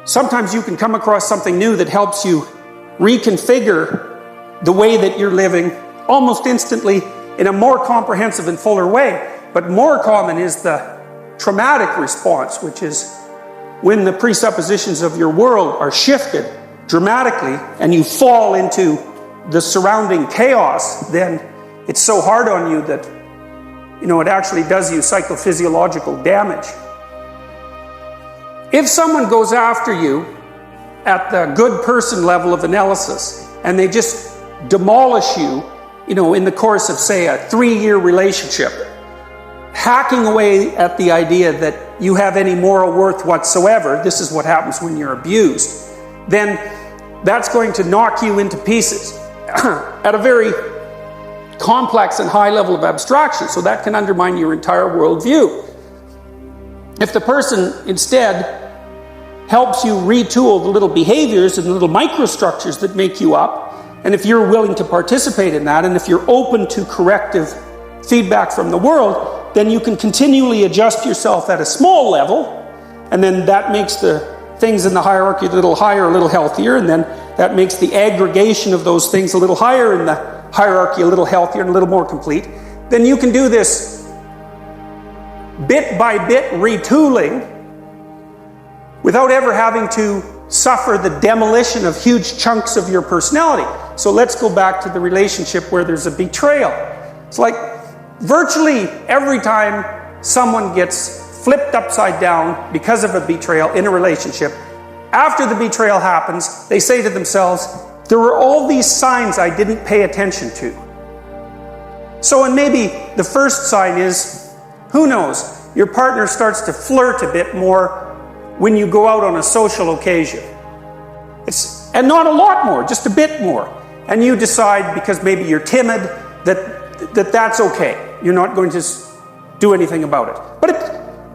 sometimes you can come across something new that helps you reconfigure the way that you're living almost instantly in a more comprehensive and fuller way. But more common is the traumatic response, which is when the presuppositions of your world are shifted dramatically and you fall into the surrounding chaos. Then it's so hard on you that, it actually does you psychophysiological damage. If someone goes after you at the good person level of analysis and they just demolish you, in the course of, say, a 3-year relationship, hacking away at the idea that you have any moral worth whatsoever, this is what happens when you're abused, then that's going to knock you into pieces at a very complex and high level of abstraction. So that can undermine your entire worldview. If the person instead helps you retool the little behaviors and the little microstructures that make you up, and if you're willing to participate in that, and if you're open to corrective feedback from the world, then you can continually adjust yourself at a small level, and then that makes the things in the hierarchy a little higher, a little healthier, and then that makes the aggregation of those things a little higher in the hierarchy a little healthier and a little more complete. Then you can do this bit by bit retooling without ever having to suffer the demolition of huge chunks of your personality. So let's go back to the relationship where there's a betrayal. It's like virtually every time someone gets flipped upside down because of a betrayal in a relationship, after the betrayal happens, they say to themselves, there were all these signs I didn't pay attention to. So, and maybe the first sign is, who knows, your partner starts to flirt a bit more when you go out on a social occasion. And not a lot more, just a bit more. And you decide, because maybe you're timid, that's okay. You're not going to do anything about it.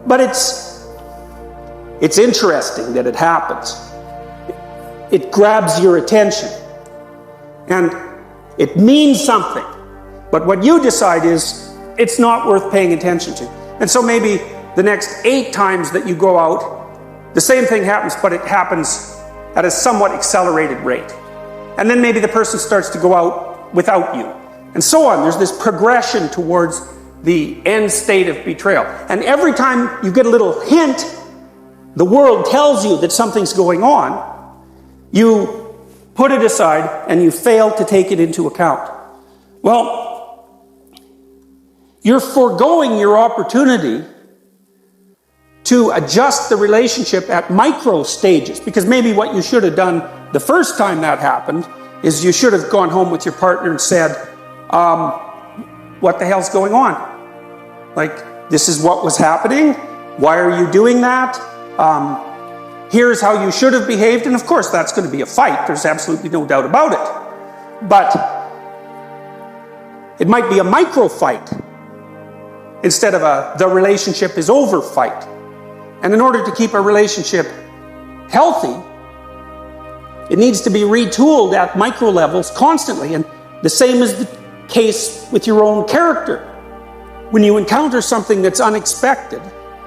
But it's interesting that it happens. It grabs your attention. And it means something. But what you decide is, it's not worth paying attention to. And so maybe the next 8 times that you go out, the same thing happens, but it happens at a somewhat accelerated rate. And then maybe the person starts to go out without you. And so on. There's this progression towards the end state of betrayal. And every time you get a little hint, the world tells you that something's going on, you put it aside and you fail to take it into account. Well, you're foregoing your opportunity to adjust the relationship at micro stages, because maybe what you should have done the first time that happened is you should have gone home with your partner and said, what the hell's going on? Like, this is what was happening. Why are you doing that? Here's how you should have behaved. And of course, that's going to be a fight. There's absolutely no doubt about it. But it might be a micro fight instead of the relationship is over fight. And in order to keep a relationship healthy, it needs to be retooled at micro levels constantly. And the same is the case with your own character. When you encounter something that's unexpected,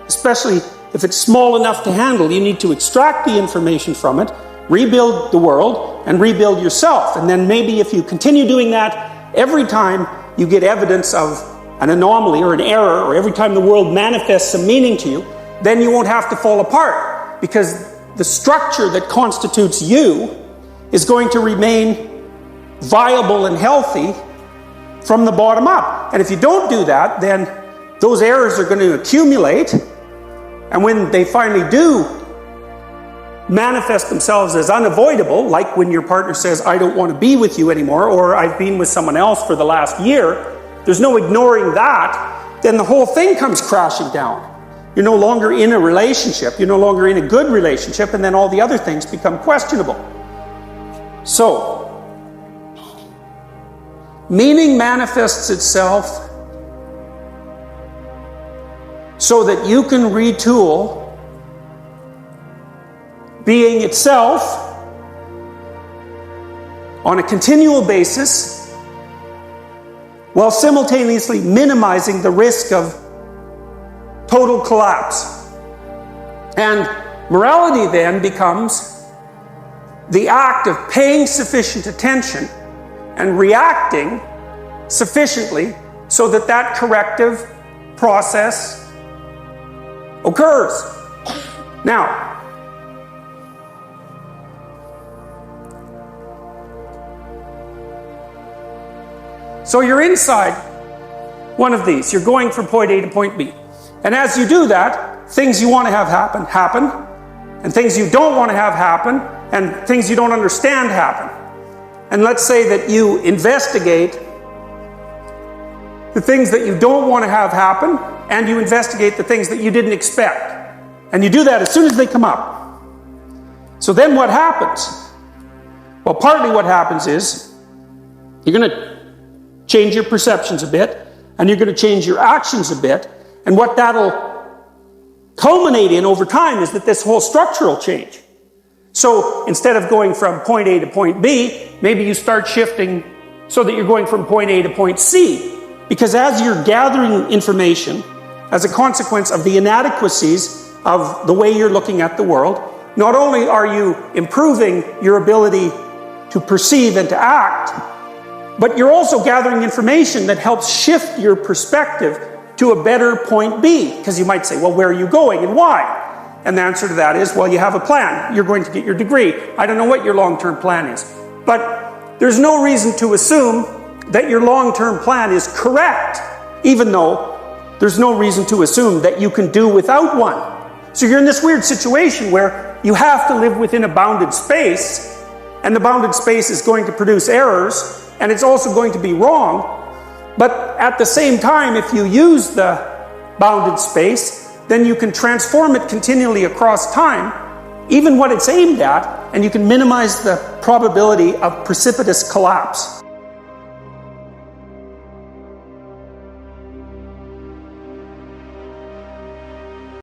especially if it's small enough to handle, you need to extract the information from it, rebuild the world, and rebuild yourself. And then maybe if you continue doing that, every time you get evidence of an anomaly or an error, or every time the world manifests some meaning to you, then you won't have to fall apart, because the structure that constitutes you is going to remain viable and healthy from the bottom up. And if you don't do that, then those errors are going to accumulate, and when they finally do manifest themselves as unavoidable, like when your partner says, I don't want to be with you anymore, or I've been with someone else for the last year, there's no ignoring that, then the whole thing comes crashing down. You're no longer in a relationship, you're no longer in a good relationship, and then all the other things become questionable. So, meaning manifests itself so that you can retool being itself on a continual basis while simultaneously minimizing the risk of total collapse. And Morality then becomes the act of paying sufficient attention and reacting sufficiently so that that corrective process occurs. Now, so you're inside one of these. You're going from point A to point B. And as you do that, things you want to have happen, and things you don't want to have happen, and things you don't understand happen. And let's say that you investigate the things that you don't want to have happen, and you investigate the things that you didn't expect. And you do that as soon as they come up. So then what happens? Well, partly what happens is you're going to change your perceptions a bit, and you're going to change your actions a bit, and what that'll culminate in over time is that this whole structure will change. So instead of going from point A to point B, maybe you start shifting so that you're going from point A to point C. Because as you're gathering information, as a consequence of the inadequacies of the way you're looking at the world, not only are you improving your ability to perceive and to act, but you're also gathering information that helps shift your perspective to a better point B. Because you might say, well, where are you going and why? And the answer to that is, well, you have a plan. You're going to get your degree. I don't know what your long-term plan is. But there's no reason to assume that your long-term plan is correct, even though there's no reason to assume that you can do without one. So you're in this weird situation where you have to live within a bounded space, and the bounded space is going to produce errors, and it's also going to be wrong. But at the same time, if you use the bounded space, then you can transform it continually across time, even what it's aimed at, and you can minimize the probability of precipitous collapse.